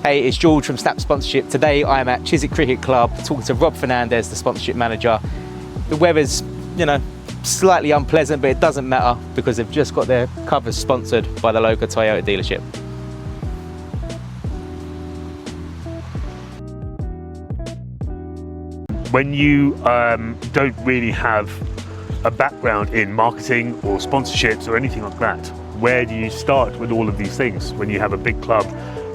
Hey, it's George from Snap Sponsorship. Today I am at Chiswick Cricket Club talking to Rob Fernandez, the sponsorship manager. The weather's, slightly unpleasant, but it doesn't matter because they've just got their covers sponsored by the local Toyota dealership. When you don't really have a background in marketing or sponsorships or anything like that, where do you start with all of these things when you have a big club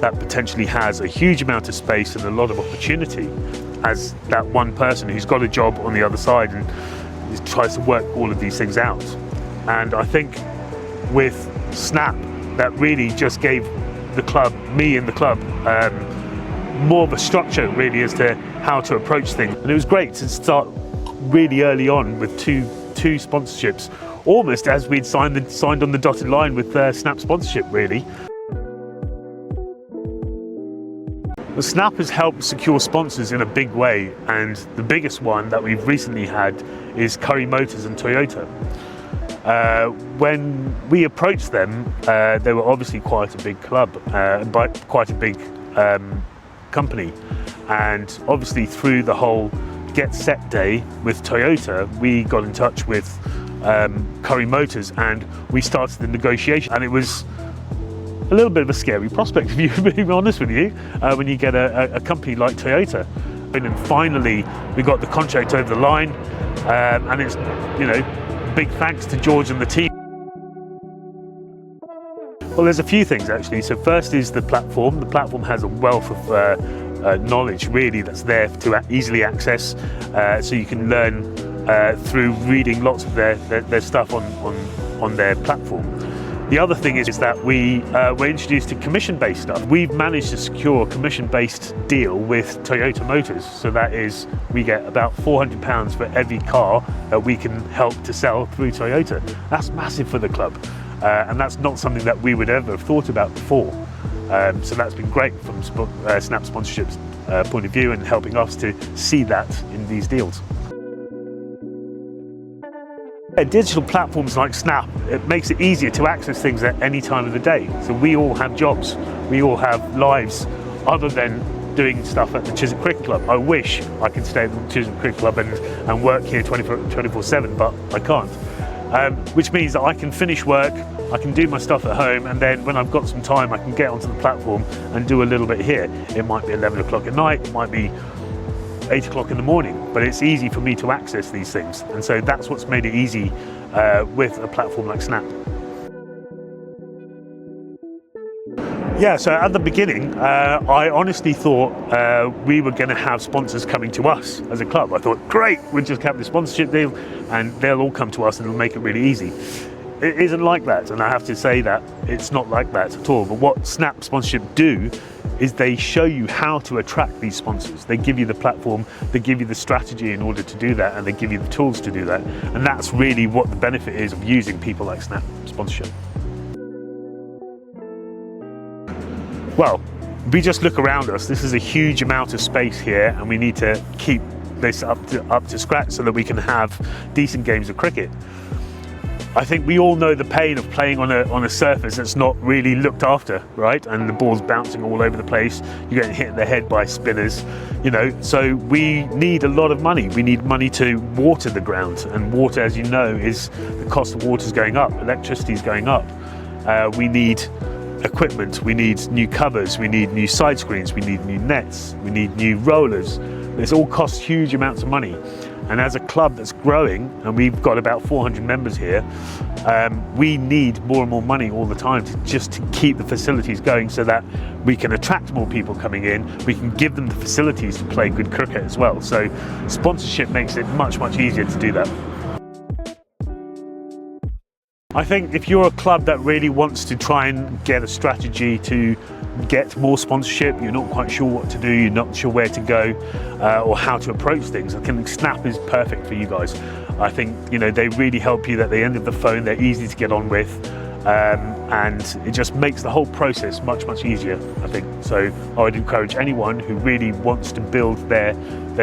that potentially has a huge amount of space and a lot of opportunity as that one person who's got a job on the other side and tries to work all of these things out? And I think with Snap, that really just gave the club, me and the club, more of a structure really as to how to approach things. And it was great to start really early on with two sponsorships, almost as we'd signed on the dotted line with Snap sponsorship, really. Well, Snap has helped secure sponsors in a big way, and the biggest one that we've recently had is Curry Motors and Toyota. When we approached them, they were obviously quite a big club, but quite a big company, and obviously through the whole Get Set Day with Toyota, we got in touch with Curry Motors and we started the negotiation. And it was a little bit of a scary prospect, if you're being honest with you, when you get a company like Toyota. And then finally we got the contract over the line, and it's, big thanks to George and the team. Well, there's a few things actually. So first is the platform. The platform has a wealth of knowledge really that's there to easily access, so you can learn through reading lots of their stuff on their platform. The other thing is that we were introduced to commission-based stuff. We've managed to secure a commission-based deal with Toyota Motors. So that is, we get about £400 for every car that we can help to sell through Toyota. That's massive for the club. And that's not something that we would ever have thought about before. So that's been great from Snap Sponsorship's point of view and helping us to see that in these deals. Digital platforms like Snap, it makes it easier to access things at any time of the day. So we all have jobs, we all have lives other than doing stuff at the Chiswick Cricket Club. I wish I could stay at the Chiswick Cricket Club and work here 24/7, but I can't. Which means that I can finish work, I can do my stuff at home, and then when I've got some time I can get onto the platform and do a little bit here. It might be 11 o'clock at night, it might be 8 o'clock in the morning, but it's easy for me to access these things. And so that's what's made it easy with a platform like Snap. Yeah, so at the beginning, I honestly thought we were going to have sponsors coming to us as a club. I thought, great, we'll just have the sponsorship deal and they'll all come to us and it'll make it really easy. It isn't like that, and I have to say that it's not like that at all. But what Snap Sponsorship do is they show you how to attract these sponsors. They give you the platform, they give you the strategy in order to do that, and they give you the tools to do that. And that's really what the benefit is of using people like Snap Sponsorship. Well, we just look around us. This is a huge amount of space here, and we need to keep this up to scratch so that we can have decent games of cricket. I think we all know the pain of playing on a surface that's not really looked after, right? And the ball's bouncing all over the place. You're getting hit in the head by spinners, So we need a lot of money. We need money to water the ground, and water, as you know, the cost of water is going up. Electricity is going up. We need equipment. We need new covers. We need new side screens. We need new nets. We need new rollers. This all costs huge amounts of money. And as a club that's growing, and we've got about 400 members here, we need more and more money all the time to keep the facilities going so that we can attract more people coming in, we can give them the facilities to play good cricket as well. So sponsorship makes it much, much easier to do that. I think if you're a club that really wants to try and get a strategy to get more sponsorship, you're not quite sure what to do, you're not sure where to go or how to approach things, I think Snap is perfect for you guys. I think they really help you at the end of the phone, they're easy to get on with, and it just makes the whole process much, much easier, I think. So I would encourage anyone who really wants to build their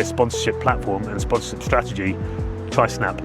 sponsorship platform and sponsorship strategy, try Snap.